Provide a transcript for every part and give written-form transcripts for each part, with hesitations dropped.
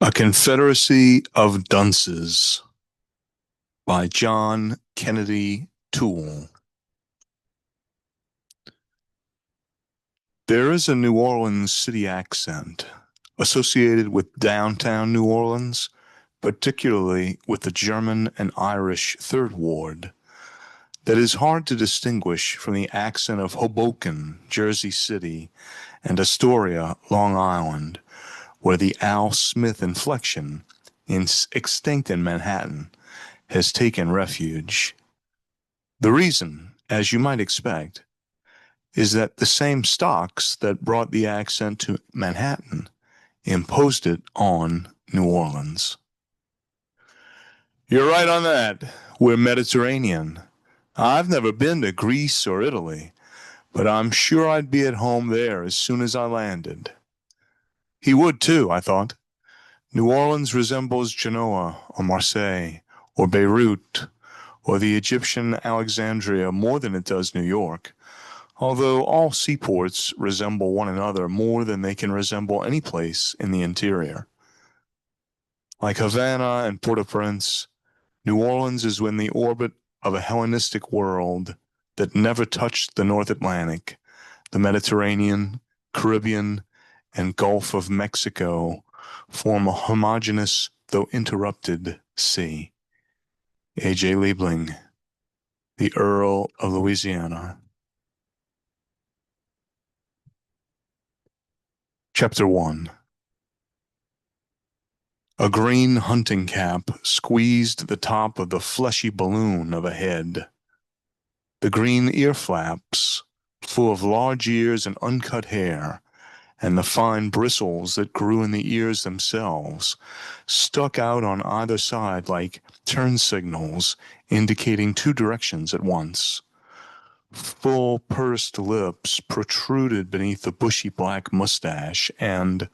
A Confederacy of Dunces by John Kennedy Toole. There is a New Orleans city accent associated with downtown New Orleans, particularly with the German and Irish Third Ward, that is hard to distinguish from the accent of Hoboken, Jersey City, and Astoria, Long Island, where the Al Smith inflection, extinct in Manhattan, has taken refuge. The reason, as you might expect, is that the same stocks that brought the accent to Manhattan imposed it on New Orleans. You're right on that. We're Mediterranean. I've never been to Greece or Italy, but I'm sure I'd be at home there as soon as I landed. He would too, I thought. New Orleans resembles Genoa or Marseille or Beirut or the Egyptian Alexandria more than it does New York, although all seaports resemble one another more than they can resemble any place in the interior. Like Havana and Port-au-Prince, New Orleans is in the orbit of a Hellenistic world that never touched the North Atlantic, the Mediterranean, Caribbean, and Gulf of Mexico form a homogeneous, though interrupted, sea. A.J. Liebling, the Earl of Louisiana. Chapter 1. A green hunting cap squeezed the top of the fleshy balloon of a head. The green ear flaps, full of large ears and uncut hair, and the fine bristles that grew in the ears themselves, stuck out on either side like turn signals indicating two directions at once. Full pursed lips protruded beneath the bushy black mustache and,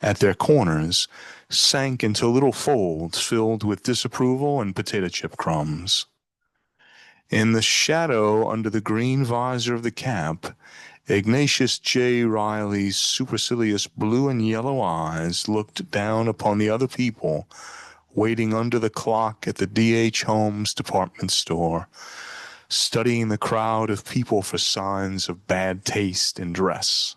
at their corners, sank into little folds filled with disapproval and potato chip crumbs. In the shadow under the green visor of the cap, Ignatius J. Riley's supercilious blue and yellow eyes looked down upon the other people waiting under the clock at the D.H. Holmes department store, studying the crowd of people for signs of bad taste in dress.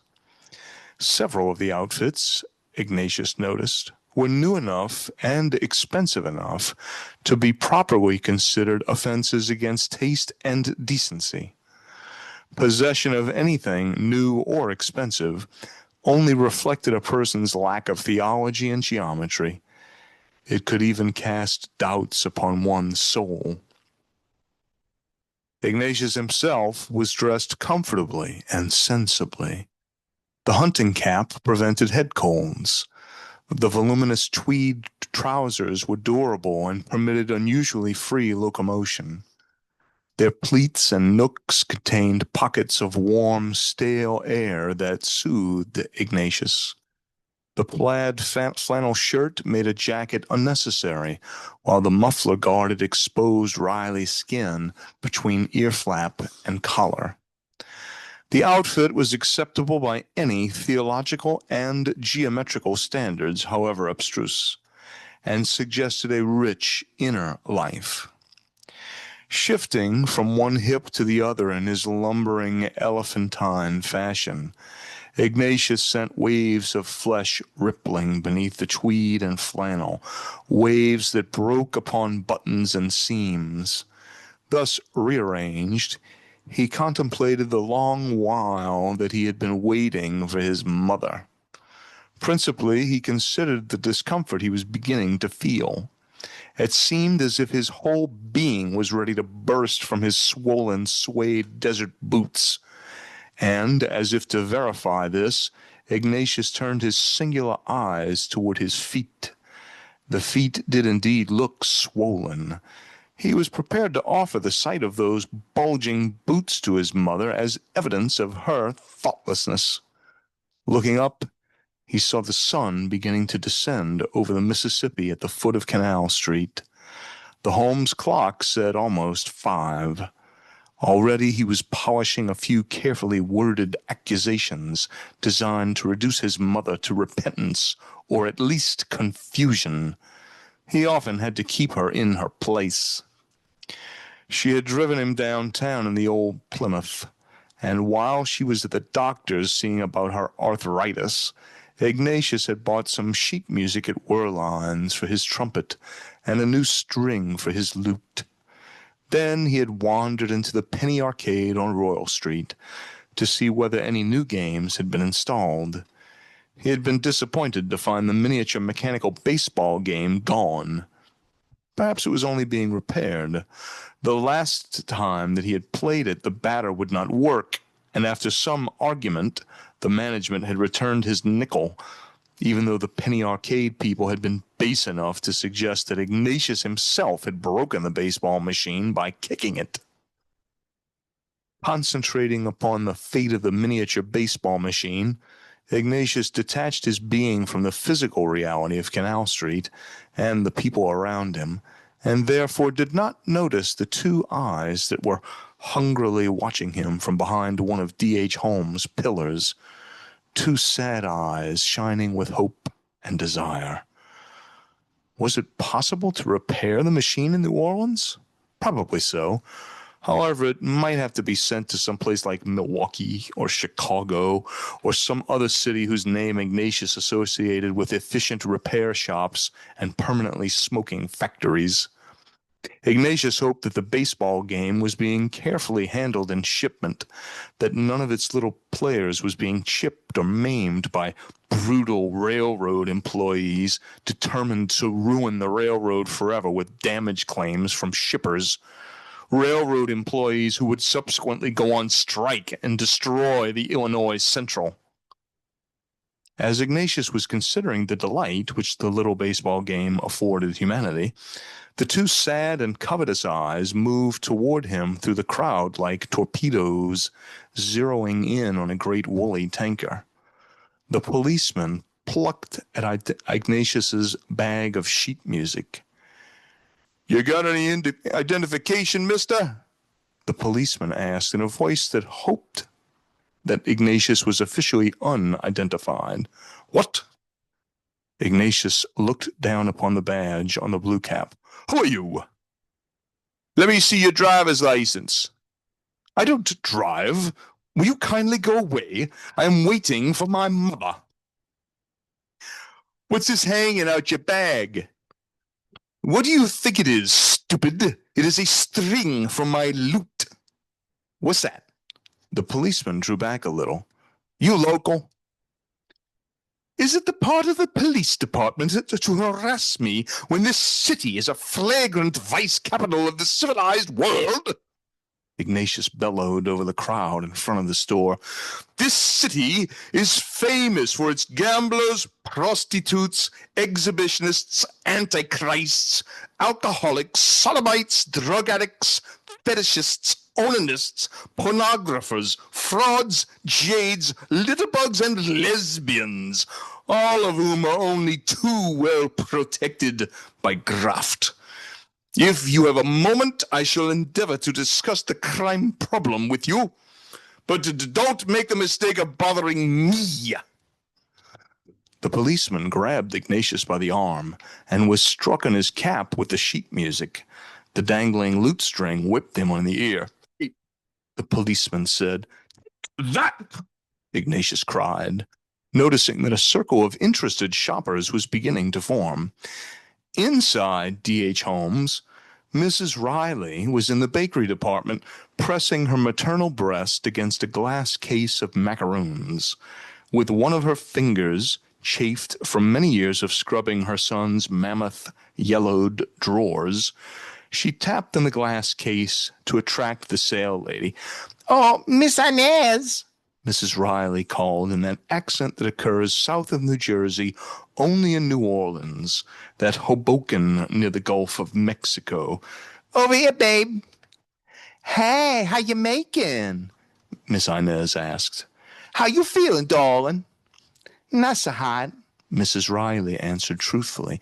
Several of the outfits, Ignatius noticed, were new enough and expensive enough to be properly considered offenses against taste and decency. Possession of anything new or expensive only reflected a person's lack of theology and geometry. It could even cast doubts upon one's soul. Ignatius himself was dressed comfortably and sensibly. The hunting cap prevented head colds. The voluminous tweed trousers were durable and permitted unusually free locomotion. Their pleats and nooks contained pockets of warm, stale air that soothed Ignatius. The plaid flannel shirt made a jacket unnecessary, while the muffler guarded exposed Riley's skin between ear flap and collar. The outfit was acceptable by any theological and geometrical standards, however abstruse, and suggested a rich inner life. Shifting from one hip to the other in his lumbering, elephantine fashion, Ignatius sent waves of flesh rippling beneath the tweed and flannel, waves that broke upon buttons and seams. Thus rearranged, he contemplated the long while that he had been waiting for his mother. Principally, he considered the discomfort he was beginning to feel. It seemed as if his whole being was ready to burst from his swollen, suede desert boots. And, as if to verify this, Ignatius turned his singular eyes toward his feet. The feet did indeed look swollen. He was prepared to offer the sight of those bulging boots to his mother as evidence of her thoughtlessness. Looking up, he saw the sun beginning to descend over the Mississippi at the foot of Canal Street. The Holmes clock said almost 5. Already he was polishing a few carefully worded accusations designed to reduce his mother to repentance or at least confusion. He often had to keep her in her place. She had driven him downtown in the old Plymouth, and while she was at the doctor's seeing about her arthritis, Ignatius had bought some sheet music at Werline's for his trumpet and a new string for his lute. Then he had wandered into the penny arcade on Royal Street to see whether any new games had been installed. He had been disappointed to find the miniature mechanical baseball game gone. Perhaps it was only being repaired. The last time that he had played it, the batter would not work, and after some argument, the management had returned his nickel, even though the penny arcade people had been base enough to suggest that Ignatius himself had broken the baseball machine by kicking it. Concentrating upon the fate of the miniature baseball machine, Ignatius detached his being from the physical reality of Canal Street and the people around him, and therefore did not notice the two eyes that were hungrily watching him from behind one of D.H. Holmes' pillars, two sad eyes shining with hope and desire. Was it possible to repair the machine in New Orleans? Probably so. However, it might have to be sent to some place like Milwaukee or Chicago or some other city whose name Ignatius associated with efficient repair shops and permanently smoking factories. Ignatius hoped that the baseball game was being carefully handled in shipment, that none of its little players was being chipped or maimed by brutal railroad employees determined to ruin the railroad forever with damage claims from shippers. Railroad employees who would subsequently go on strike and destroy the Illinois Central. As Ignatius was considering the delight which the little baseball game afforded humanity, the two sad and covetous eyes moved toward him through the crowd like torpedoes, zeroing in on a great woolly tanker. The policeman plucked at Ignatius's bag of sheet music. "You got any identification, mister?" the policeman asked in a voice that hoped that Ignatius was officially unidentified. "What?" Ignatius looked down upon the badge on the blue cap. "Who are you?" "Let me see your driver's license." "I don't drive. Will you kindly go away? I am waiting for my mother." "What's this hanging out your bag?" "What do you think it is, stupid? It is a string from my lute." "What's that?" The policeman drew back a little. "You local?" "Is it the part of the police department to harass me when this city is a flagrant vice capital of the civilized world?" Ignatius bellowed over the crowd in front of the store. "This city is famous for its gamblers, prostitutes, exhibitionists, antichrists, alcoholics, sodomites, drug addicts, fetishists, onanists, pornographers, frauds, jades, litterbugs, and lesbians, all of whom are only too well protected by graft. If you have a moment, I shall endeavor to discuss the crime problem with you, but don't make the mistake of bothering me." The policeman grabbed Ignatius by the arm and was struck on his cap with the sheet music. The dangling lute string whipped him on the ear. The policeman said. "That!" Ignatius cried, noticing that a circle of interested shoppers was beginning to form. Inside D.H. Holmes, Mrs. Riley was in the bakery department, pressing her maternal breast against a glass case of macaroons. With one of her fingers, chafed from many years of scrubbing her son's mammoth, yellowed drawers, she tapped in the glass case to attract the sale lady. "Oh, Miss Inez," Mrs. Riley called in that accent that occurs south of New Jersey, only in New Orleans, that Hoboken near the Gulf of Mexico. "Over here, babe." "Hey, how you making?" Miss Inez asked. "How you feeling, darling?" "Not so hot," Mrs. Riley answered truthfully.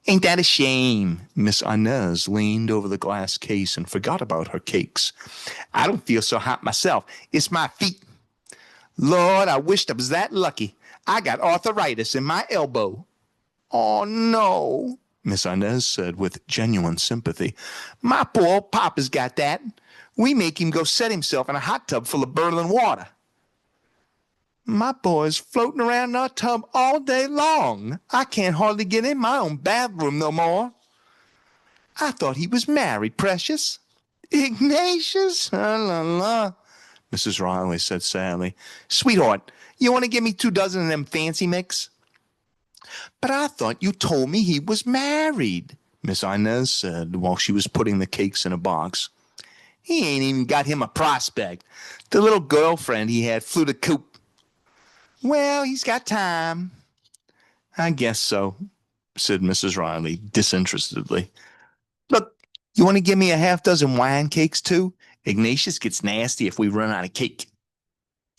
Ain't that a shame? Miss Inez leaned over the glass case and forgot about her cakes. I don't feel so hot myself. It's my feet. Lord, I wished I was that lucky. I got arthritis in my elbow. Oh, no, Miss Inez said with genuine sympathy. My poor old papa's got that. We make him go set himself in a hot tub full of boiling water. My boy's floating around in our tub all day long. I can't hardly get in my own bathroom no more. I thought he was married, precious. Ignatius? La la la, Mrs. Riley said sadly. Sweetheart, you want to give me 2 dozen of them fancy mix? But I thought you told me he was married, Miss Inez said while she was putting the cakes in a box. He ain't even got him a prospect. The little girlfriend he had flew the coop. Well, he's got time. I guess so, said Mrs. Riley disinterestedly. Look, you want to give me a half dozen wine cakes, too? Ignatius gets nasty if we run out of cake.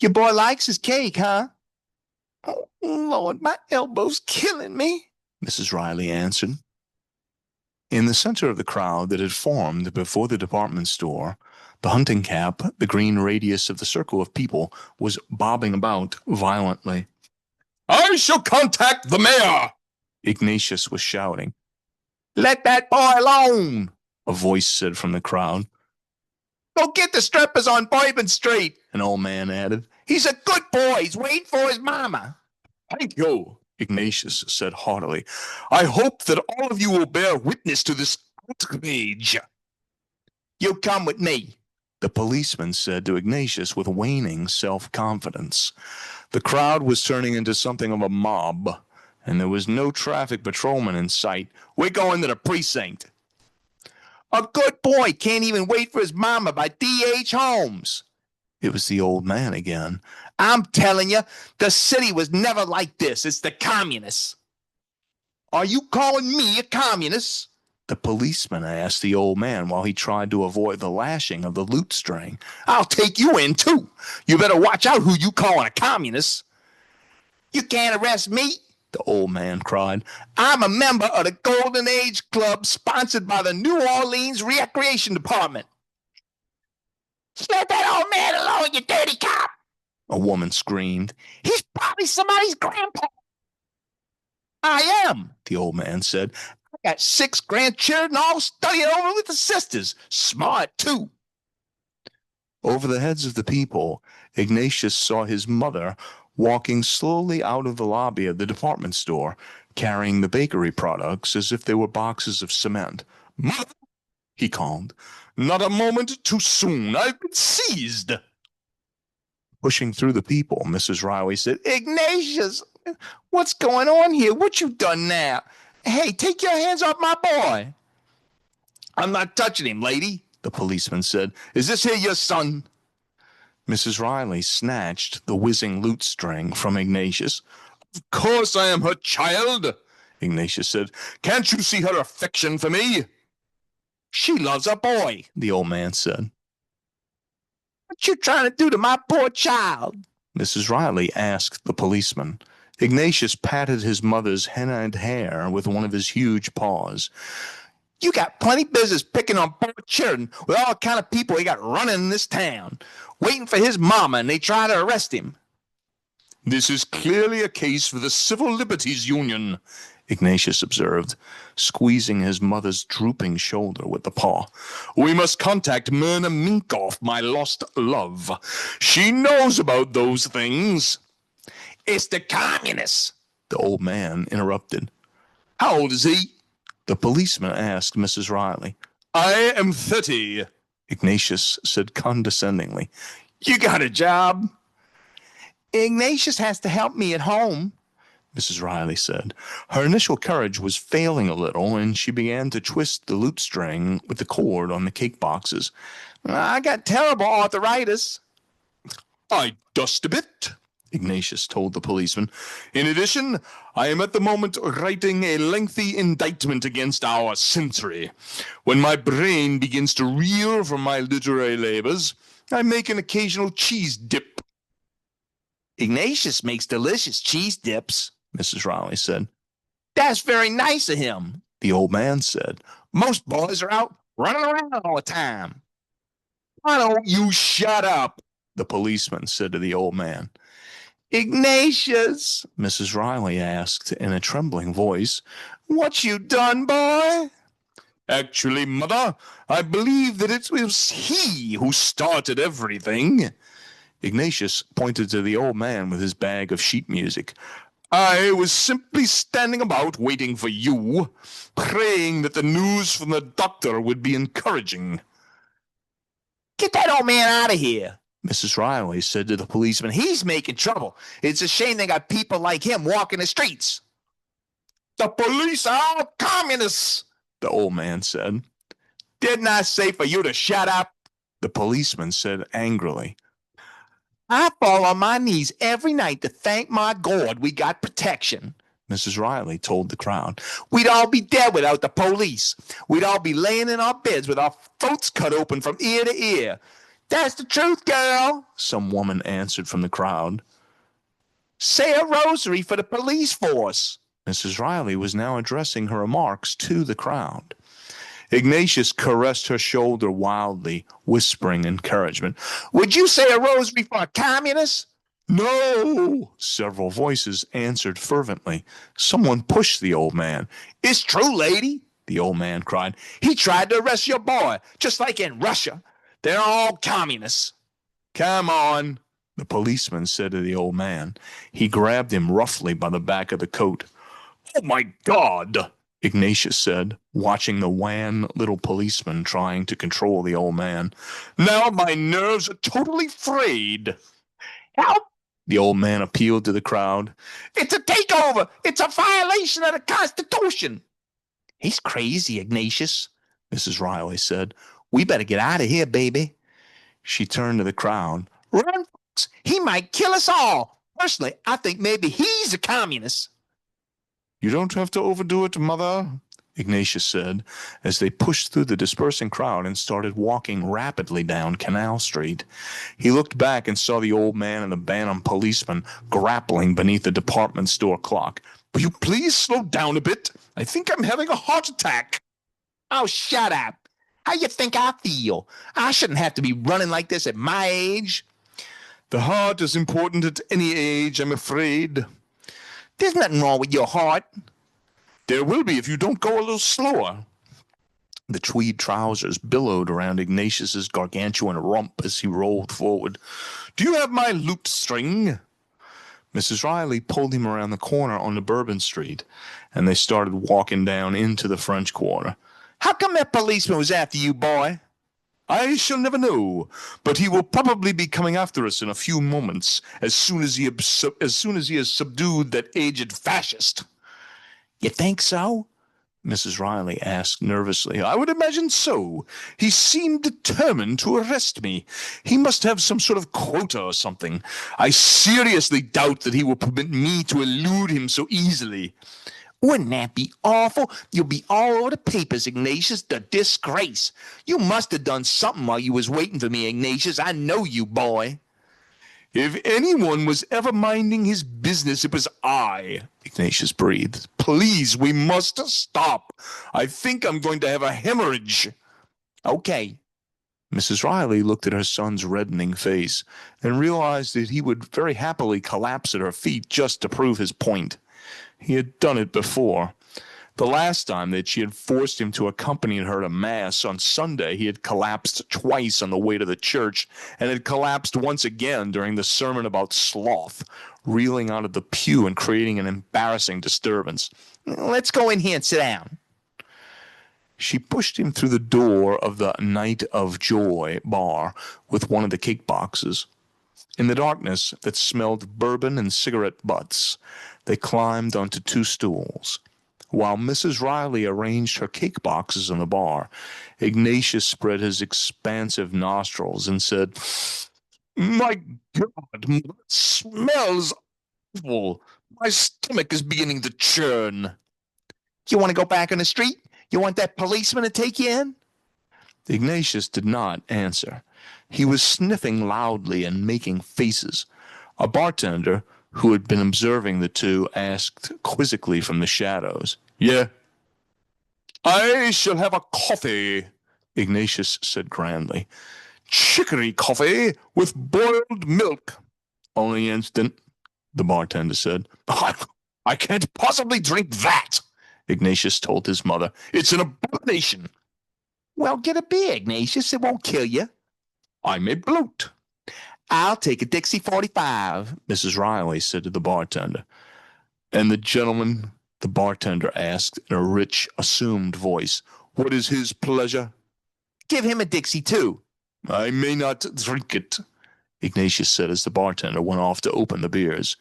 Your boy likes his cake, huh? Oh, Lord, my elbow's killing me, Mrs. Riley answered. In the center of the crowd that had formed before the department store, the hunting cap, the green radius of the circle of people, was bobbing about violently. I shall contact the mayor, Ignatius was shouting. Let that boy alone, a voice said from the crowd. Go get the strippers on Bourbon Street, an old man added. He's a good boy. He's waiting for his mama. Thank you, Ignatius said heartily. I hope that all of you will bear witness to this outrage. You come with me, the policeman said to Ignatius with waning self-confidence. The crowd was turning into something of a mob, and there was no traffic patrolman in sight. We're going to the precinct. A good boy can't even wait for his mama by D.H. Holmes. It was the old man again. I'm telling you, the city was never like this. It's the communists. Are you calling me a communist? The policeman asked the old man while he tried to avoid the lashing of the lute string. I'll take you in, too. You better watch out who you calling a communist. You can't arrest me, the old man cried. I'm a member of the Golden Age Club sponsored by the New Orleans Recreation Department. Let that old man alone, you dirty cop, a woman screamed. He's probably somebody's grandpa. I am, the old man said. I got 6 grandchildren all studying over with the sisters. Smart, too. Over the heads of the people, Ignatius saw his mother walking slowly out of the lobby of the department store, carrying the bakery products as if they were boxes of cement. Mother, he called, not a moment too soon. I've been seized. Pushing through the people, Mrs. Riley said, Ignatius, what's going on here? What you done now? Hey, take your hands off my boy. I'm not touching him, lady, the policeman said. Is this here your son? Mrs. Riley snatched the whizzing lute string from Ignatius. Of course I am her child, Ignatius said. Can't you see her affection for me? She loves a boy, the old man said. What you trying to do to my poor child? Mrs. Riley asked the policeman. Ignatius patted his mother's hennaed hair with one of his huge paws. You got plenty business picking on poor children with all kind of people he got running in this town, waiting for his mama, and they try to arrest him. This is clearly a case for the Civil Liberties Union, Ignatius observed, squeezing his mother's drooping shoulder with the paw. We must contact Myrna Minkoff, my lost love. She knows about those things. It's the communists, the old man interrupted. How old is he? The policeman asked Mrs. Riley. I am 30, Ignatius said condescendingly. You got a job? Ignatius has to help me at home, Mrs. Riley said. Her initial courage was failing a little, and she began to twist the lute string with the cord on the cake boxes. I got terrible arthritis. I dust a bit, Ignatius told the policeman. In addition, I am at the moment writing a lengthy indictment against our century. When my brain begins to reel from my literary labors, I make an occasional cheese dip. Ignatius makes delicious cheese dips, Mrs. Riley said. That's very nice of him, the old man said. Most boys are out running around all the time. Why don't you shut up? The policeman said to the old man. Ignatius, Mrs. Riley asked in a trembling voice, what you done, boy? Actually, Mother, I believe that it was he who started everything. Ignatius pointed to the old man with his bag of sheet music. I was simply standing about waiting for you, praying that the news from the doctor would be encouraging. Get that old man out of here, Mrs. Riley said to the policeman. He's making trouble. It's a shame they got people like him walking the streets. The police are all communists, the old man said. Didn't I say for you to shut up? The policeman said angrily. I fall on my knees every night to thank my God we got protection, Mrs. Riley told the crowd. We'd all be dead without the police. We'd all be laying in our beds with our throats cut open from ear to ear. That's the truth, girl, some woman answered from the crowd. Say a rosary for the police force. Mrs. Riley was now addressing her remarks to the crowd. Ignatius caressed her shoulder wildly, whispering encouragement. Would you say a rosary for a communist? No, several voices answered fervently. Someone pushed the old man. It's true, lady, the old man cried. He tried to arrest your boy, just like in Russia. They're all communists. Come on, the policeman said to the old man. He grabbed him roughly by the back of the coat. Oh, my God, Ignatius said, watching the wan little policeman trying to control the old man. Now my nerves are totally frayed. Help! The old man appealed to the crowd. It's a takeover! It's a violation of the Constitution! He's crazy, Ignatius, Mrs. Riley said. We better get out of here, baby. She turned to the crowd. Run, folks! He might kill us all! Personally, I think maybe he's a communist. You don't have to overdo it, Mother, Ignatius said, as they pushed through the dispersing crowd and started walking rapidly down Canal Street. He looked back and saw the old man and the Bantam policeman grappling beneath the department store clock. Will you please slow down a bit? I think I'm having a heart attack. Oh, shut up. How you think I feel? I shouldn't have to be running like this at my age. The heart is important at any age, I'm afraid. There's nothing wrong with your heart. There will be if you don't go a little slower. The tweed trousers billowed around Ignatius's gargantuan rump as he rolled forward. Do you have my looped string? Mrs. Riley pulled him around the corner onto Bourbon Street, and they started walking down into the French Quarter. How come that policeman was after you, boy? I shall never know, but he will probably be coming after us in a few moments, as soon as he has subdued that aged fascist. You think so? Mrs. Riley asked nervously. I would imagine so. He seemed determined to arrest me. He must have some sort of quota or something. I seriously doubt that he will permit me to elude him so easily. Wouldn't that be awful? You'll be all over the papers, Ignatius. The disgrace. You must have done something while you was waiting for me, Ignatius. I know you, boy. If anyone was ever minding his business, it was I, Ignatius breathed. Please, we must stop. I think I'm going to have a hemorrhage. Okay. Mrs. Riley looked at her son's reddening face and realized that he would very happily collapse at her feet just to prove his point. He had done it before. The last time that she had forced him to accompany her to Mass on Sunday, he had collapsed twice on the way to the church and had collapsed once again during the sermon about sloth, reeling out of the pew and creating an embarrassing disturbance. Let's go in here and sit down. She pushed him through the door of the Night of Joy bar with one of the cake boxes. In the darkness that smelled bourbon and cigarette butts, they climbed onto two stools. While Mrs. Riley arranged her cake boxes on the bar, Ignatius spread his expansive nostrils and said, My God, it smells awful. My stomach is beginning to churn. You want to go back on the street? You want that policeman to take you in? Ignatius did not answer. He was sniffing loudly and making faces. A bartender, who had been observing the two, asked quizzically from the shadows, Yeah? I shall have a coffee, Ignatius said grandly. Chicory coffee with boiled milk. Only instant, the bartender said. I can't possibly drink that, Ignatius told his mother. It's an abomination. Well, get a beer, Ignatius. It won't kill you. I may bloat. I'll take a Dixie 45, Mrs. Riley said to the bartender. And the gentleman, the bartender asked in a rich, assumed voice, what is his pleasure? Give him a Dixie, too. I may not drink it, Ignatius said as the bartender went off to open the beers.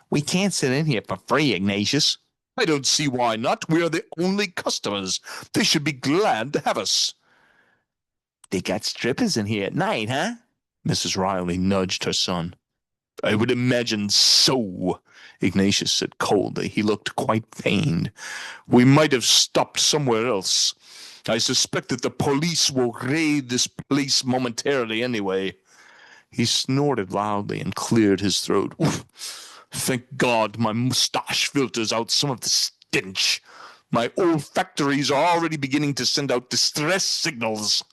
We can't sit in here for free, Ignatius. I don't see why not. We are the only customers. They should be glad to have us. They got strippers in here at night, huh? Mrs. Riley nudged her son. I would imagine so, Ignatius said coldly. He looked quite pained. We might have stopped somewhere else. I suspect that the police will raid this place momentarily anyway. He snorted loudly and cleared his throat. Oof. Thank God my mustache filters out some of the stench. My olfactories are already beginning to send out distress signals.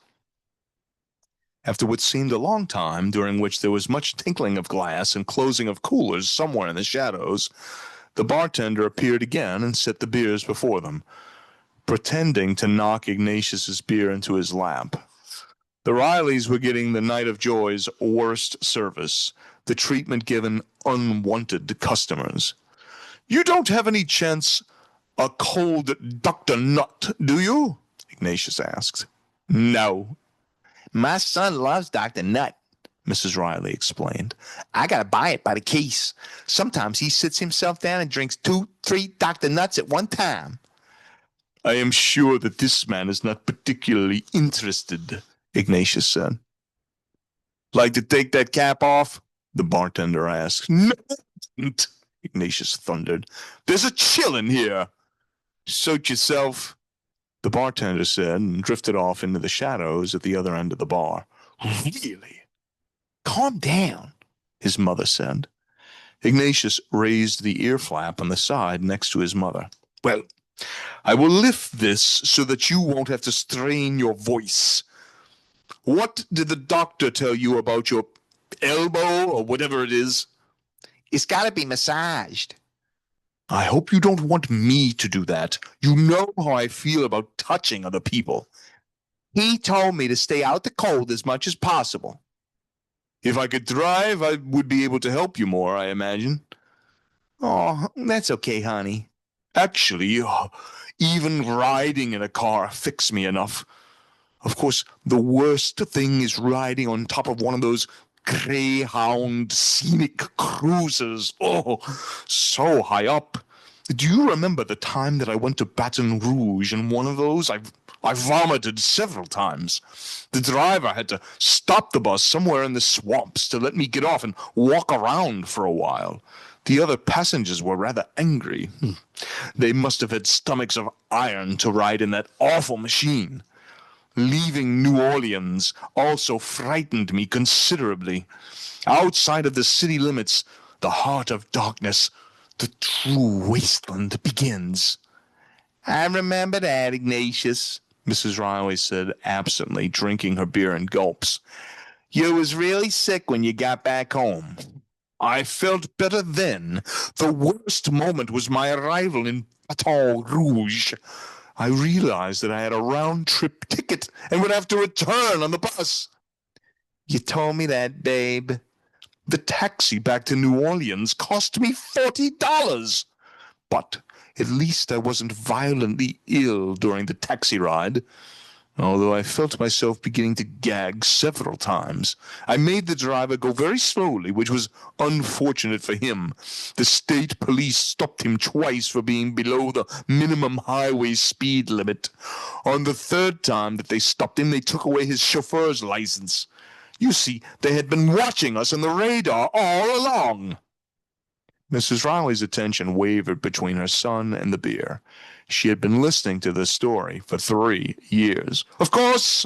After what seemed a long time, during which there was much tinkling of glass and closing of coolers somewhere in the shadows, the bartender appeared again and set the beers before them, pretending to knock Ignatius's beer into his lap. The Rileys were getting the Night of Joy's worst service, the treatment given unwanted customers. You don't have any chance a cold Dr. Nut, do you? Ignatius asked. No. My son loves Dr. Nut, Mrs. Riley explained. I gotta buy it by the case. Sometimes he sits himself down and drinks 2, 3 Dr. Nuts at one time. I am sure that this man is not particularly interested, Ignatius said. Like to take that cap off? The bartender asked. No, Ignatius thundered. There's a chill in here. Suit yourself, the bartender said, and drifted off into the shadows at the other end of the bar. Really? Calm down, his mother said. Ignatius raised the ear flap on the side next to his mother. Well, I will lift this so that you won't have to strain your voice. What did the doctor tell you about your elbow or whatever it is? It's got to be massaged. I hope you don't want me to do that. You know how I feel about touching other people. He told me to stay out the cold as much as possible. If I could drive, I would be able to help you more, I imagine. Oh, that's okay, honey. Actually, even riding in a car affects me enough. Of course, the worst thing is riding on top of one of those Greyhound scenic cruisers. Oh, so high up. Do you remember the time that I went to Baton Rouge in one of those? I vomited several times. The driver had to stop the bus somewhere in the swamps to let me get off and walk around for a while. The other passengers were rather angry. They must have had stomachs of iron to ride in that awful machine. Leaving New Orleans also frightened me considerably. Outside of the city limits, the heart of darkness, the true wasteland begins. I remember that, Ignatius, Mrs. Riley said absently, drinking her beer in gulps. You was really sick when you got back home. I felt better then. The worst moment was my arrival in Baton Rouge. I realized that I had a round-trip ticket and would have to return on the bus. You told me that, babe. The taxi back to New Orleans cost me $40. But at least I wasn't violently ill during the taxi ride. Although I felt myself beginning to gag several times, I made the driver go very slowly, which was unfortunate for him. The state police stopped him twice for being below the minimum highway speed limit. On the third time that they stopped him, they took away his chauffeur's license. You see, they had been watching us on the radar all along. Mrs. Riley's attention wavered between her son and the beer. She had been listening to this story for 3 years. Of course,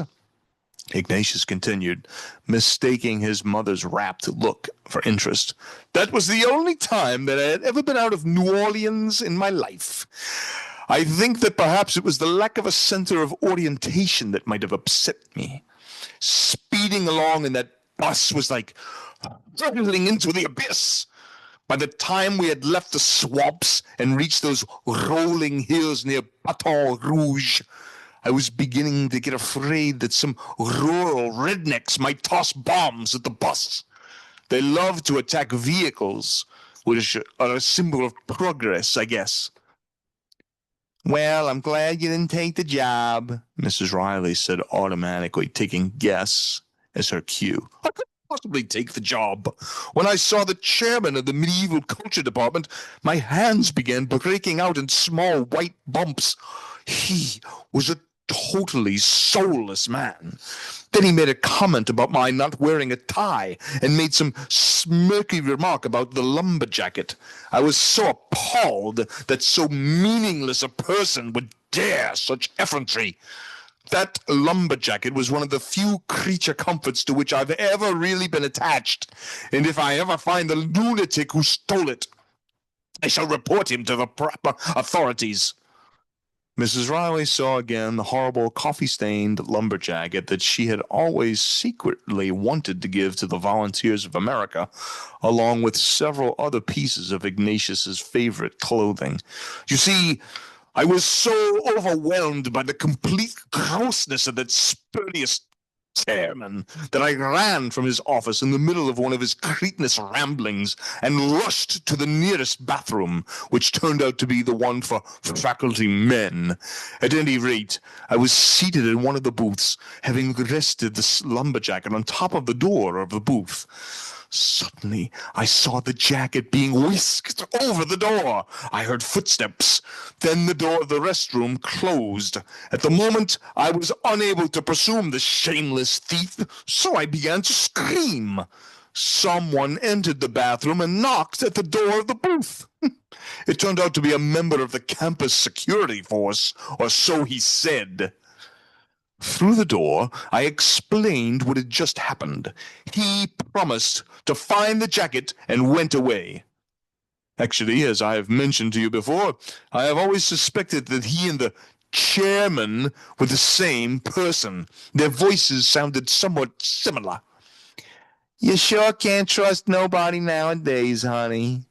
Ignatius continued, mistaking his mother's rapt look for interest. That was the only time that I had ever been out of New Orleans in my life. I think that perhaps it was the lack of a center of orientation that might have upset me. Speeding along in that bus was like hurtling into the abyss. By the time we had left the swamps and reached those rolling hills near Baton Rouge, I was beginning to get afraid that some rural rednecks might toss bombs at the bus. They love to attack vehicles, which are a symbol of progress, I guess. Well, I'm glad you didn't take the job, Mrs. Riley said automatically, taking guess as her cue. I couldn't possibly take the job. When I saw the chairman of the medieval culture department, my hands began breaking out in small white bumps. He was a totally soulless man. Then he made a comment about my not wearing a tie and made some smirky remark about the lumberjacket. I was so appalled that so meaningless a person would dare such effrontery. That lumberjacket was one of the few creature comforts to which I've ever really been attached, and if I ever find the lunatic who stole it, I shall report him to the proper authorities. Mrs. Riley saw again the horrible coffee-stained lumberjacket that she had always secretly wanted to give to the Volunteers of America, along with several other pieces of Ignatius's favorite clothing. You see, I was so overwhelmed by the complete grossness of that spurious chairman that I ran from his office in the middle of one of his cretinous ramblings and rushed to the nearest bathroom, which turned out to be the one for faculty men. At any rate, I was seated in one of the booths, having rested the lumberjacket on top of the door of the booth. Suddenly, I saw the jacket being whisked over the door. I heard footsteps. Then the door of the restroom closed. At the moment, I was unable to pursue the shameless thief, so I began to scream. Someone entered the bathroom and knocked at the door of the booth. It turned out to be a member of the campus security force, or so he said. Through the door, I explained what had just happened. He promised to find the jacket and went away. Actually, as I have mentioned to you before, I have always suspected that he and the chairman were the same person. Their voices sounded somewhat similar. You sure can't trust nobody nowadays, honey.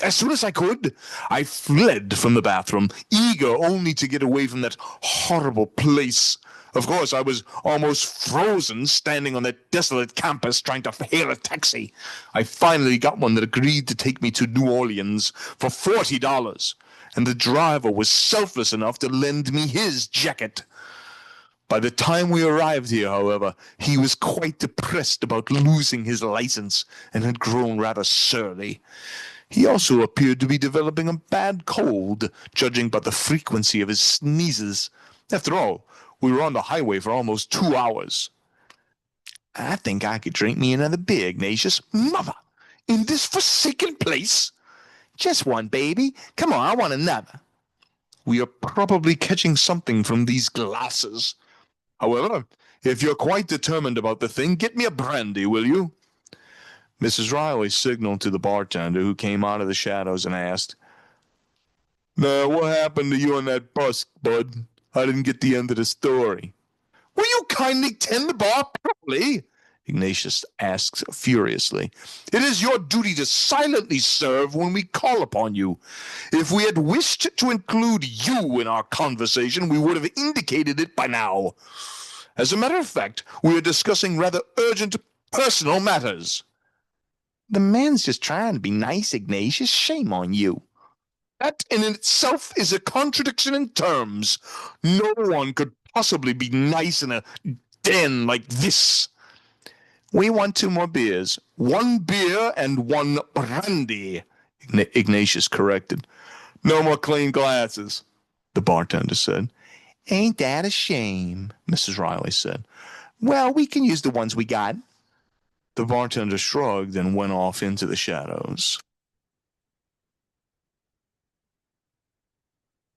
As soon as I could, I fled from the bathroom, eager only to get away from that horrible place. Of course, I was almost frozen standing on that desolate campus trying to hail a taxi. I finally got one that agreed to take me to New Orleans for $40, and the driver was selfless enough to lend me his jacket. By the time we arrived here, however, he was quite depressed about losing his license and had grown rather surly. He also appeared to be developing a bad cold, judging by the frequency of his sneezes. After all, we were on the highway for almost 2 hours. I think I could drink me another beer, Ignatius. Mother, in this forsaken place? Just one, baby. Come on, I want another. We are probably catching something from these glasses. However, if you're quite determined about the thing, get me a brandy, will you? Mrs. Riley signaled to the bartender, who came out of the shadows and asked, Now, what happened to you on that bus, bud? I didn't get the end of the story. Will you kindly tend the bar properly? Ignatius asked furiously. It is your duty to silently serve when we call upon you. If we had wished to include you in our conversation, we would have indicated it by now. As a matter of fact, we are discussing rather urgent personal matters. The man's just trying to be nice, Ignatius. Shame on you. That in itself is a contradiction in terms. No one could possibly be nice in a den like this. We want 2 more beers. 1 beer and 1 brandy, Ignatius corrected. No more clean glasses, the bartender said. Ain't that a shame, Mrs. Riley said. Well, we can use the ones we got. The bartender shrugged and went off into the shadows.